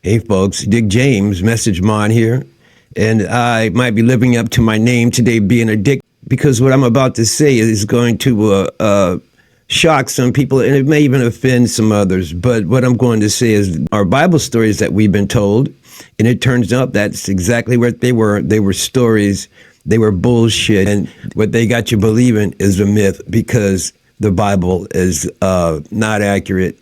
Hey folks, Dick James, Message Mon here, and I might be living up to my name today, being a dick, because what I'm about to say is going to shock some people, and it may even offend some others. But what I'm going to say is our Bible stories that we've been told, and it turns out that's exactly what they were. They were stories. They were bullshit, and what they got you believing is a myth because the Bible is not accurate.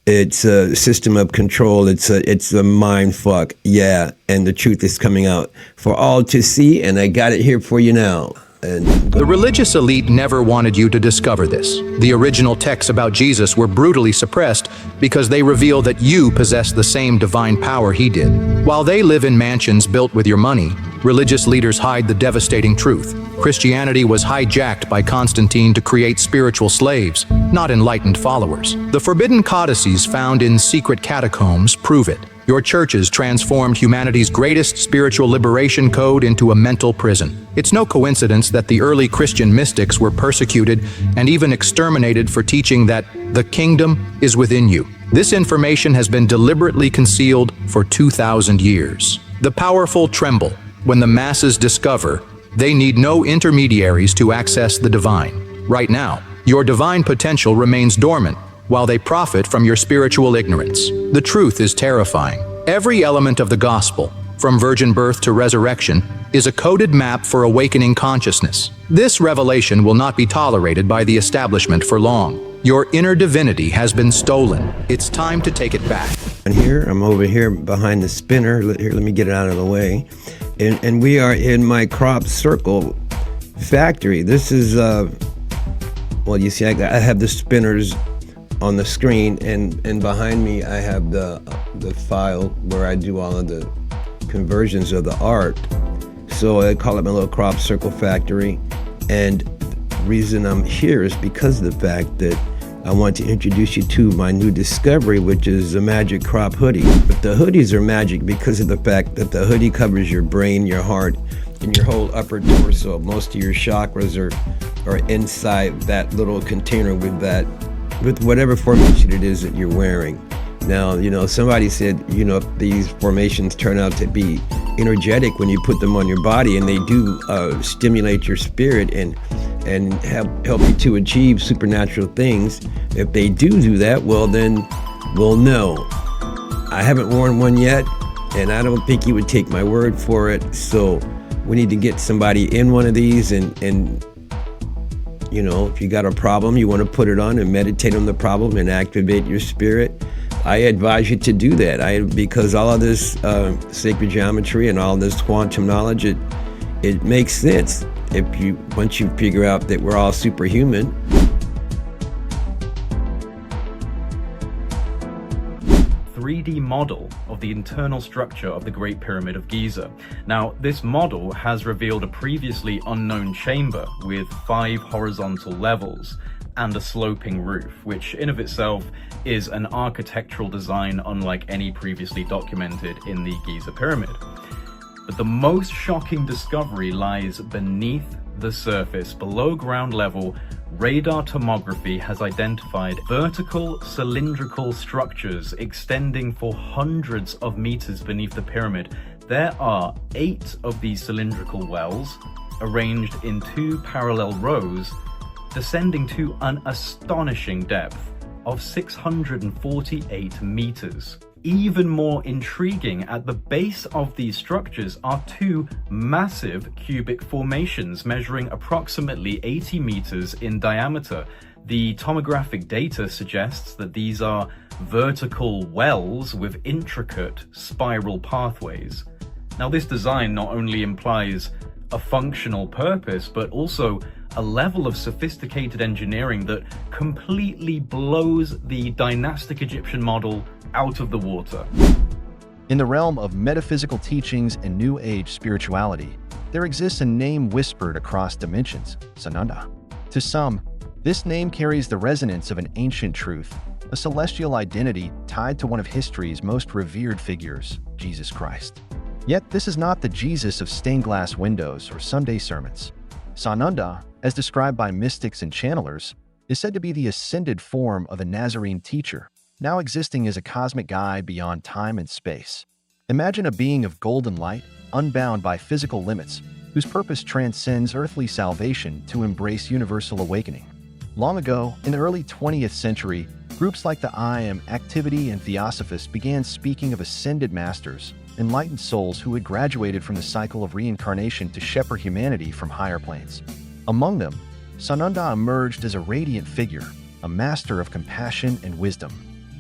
It's a system of control. It's a mind fuck. Yeah, and the truth is coming out for all to see, and I got it here for you now. The religious elite never wanted you to discover this. The original texts about Jesus were brutally suppressed because they reveal that you possess the same divine power he did. While they live in mansions built with your money, religious leaders hide the devastating truth. Christianity was hijacked by Constantine to create spiritual slaves, not enlightened followers. The forbidden codices found in secret catacombs prove it. Your churches transformed humanity's greatest spiritual liberation code into a mental prison. It's no coincidence that the early Christian mystics were persecuted and even exterminated for teaching that the kingdom is within you. This information has been deliberately concealed for 2,000 years. The powerful tremble when the masses discover they need no intermediaries to access the divine. Right now, your divine potential remains dormant, while they profit from your spiritual ignorance. The truth is terrifying. Every element of the gospel, from virgin birth to resurrection, is a coded map for awakening consciousness. This revelation will not be tolerated by the establishment for long. Your inner divinity has been stolen. It's time to take it back. And here, I'm over here behind the spinner. Here, let me get it out of the way. And we are in my crop circle factory. This is, well, you see, I have the spinners on the screen, and behind me I have the file where I do all of the conversions of the art. So I call it my little crop circle factory, and the reason I'm here is because of the fact that I want to introduce you to my new discovery, which is the magic crop hoodie. But the hoodies are magic because of the fact that the hoodie covers your brain, your heart, and your whole upper torso. Most of your chakras are inside that little container with whatever formation it is that you're wearing. Now, somebody said, if these formations turn out to be energetic when you put them on your body, and they do stimulate your spirit and help you to achieve supernatural things. If they do that, well, then we'll know. I haven't worn one yet, and I don't think you would take my word for it. So we need to get somebody in one of these, and if you got a problem, you want to put it on and meditate on the problem and activate your spirit. I advise you to do that. Because all of this sacred geometry and all this quantum knowledge, it makes sense once you figure out that we're all superhuman. 3D model of the internal structure of the Great Pyramid of Giza. Now, this model has revealed a previously unknown chamber with 5 horizontal levels and a sloping roof, which in of itself is an architectural design unlike any previously documented in the Giza Pyramid. But the most shocking discovery lies beneath the surface. Below ground level, radar tomography has identified vertical cylindrical structures extending for hundreds of meters beneath the pyramid. There are 8 of these cylindrical wells arranged in 2 parallel rows, descending to an astonishing depth of 648 meters. Even more intriguing, at the base of these structures are 2 massive cubic formations measuring approximately 80 meters in diameter. The tomographic data suggests that these are vertical wells with intricate spiral pathways. Now, this design not only implies a functional purpose, but also a level of sophisticated engineering that completely blows the dynastic Egyptian model out of the water. In the realm of metaphysical teachings and New Age spirituality, there exists a name whispered across dimensions, Sananda. To some, this name carries the resonance of an ancient truth, a celestial identity tied to one of history's most revered figures, Jesus Christ. Yet this is not the Jesus of stained glass windows or Sunday sermons. Sananda, as described by mystics and channelers, is said to be the ascended form of a Nazarene teacher, now existing as a cosmic guide beyond time and space. Imagine a being of golden light, unbound by physical limits, whose purpose transcends earthly salvation to embrace universal awakening. Long ago, in the early 20th century, groups like the I Am Activity and Theosophists began speaking of ascended masters, enlightened souls who had graduated from the cycle of reincarnation to shepherd humanity from higher planes. Among them, Sananda emerged as a radiant figure, a master of compassion and wisdom.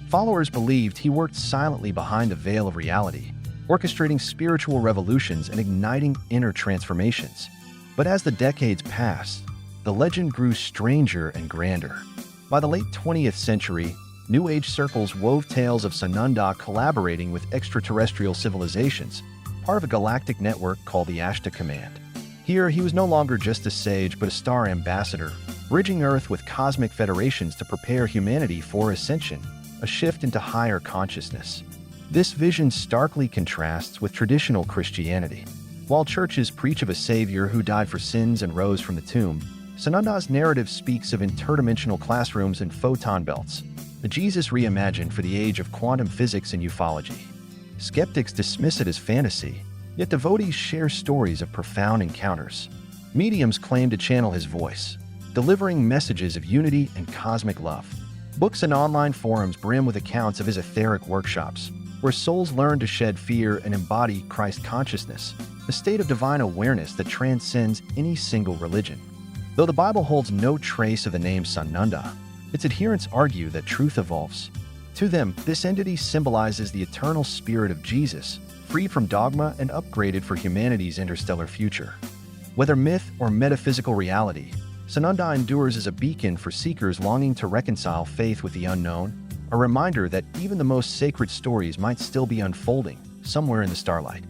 Followers believed he worked silently behind the veil of reality, orchestrating spiritual revolutions and igniting inner transformations. But as the decades passed, the legend grew stranger and grander. By the late 20th century, New Age circles wove tales of Sananda collaborating with extraterrestrial civilizations, part of a galactic network called the Ashta Command. Here, he was no longer just a sage but a star ambassador, bridging Earth with cosmic federations to prepare humanity for ascension, a shift into higher consciousness. This vision starkly contrasts with traditional Christianity. While churches preach of a savior who died for sins and rose from the tomb, Sananda's narrative speaks of interdimensional classrooms and photon belts, a Jesus reimagined for the age of quantum physics and ufology. Skeptics dismiss it as fantasy, yet devotees share stories of profound encounters. Mediums claim to channel his voice, delivering messages of unity and cosmic love. Books and online forums brim with accounts of his etheric workshops, where souls learn to shed fear and embody Christ consciousness, a state of divine awareness that transcends any single religion. Though the Bible holds no trace of the name Sananda, its adherents argue that truth evolves. To them, this entity symbolizes the eternal spirit of Jesus, freed from dogma and upgraded for humanity's interstellar future. Whether myth or metaphysical reality, Sananda endures as a beacon for seekers longing to reconcile faith with the unknown, a reminder that even the most sacred stories might still be unfolding somewhere in the starlight.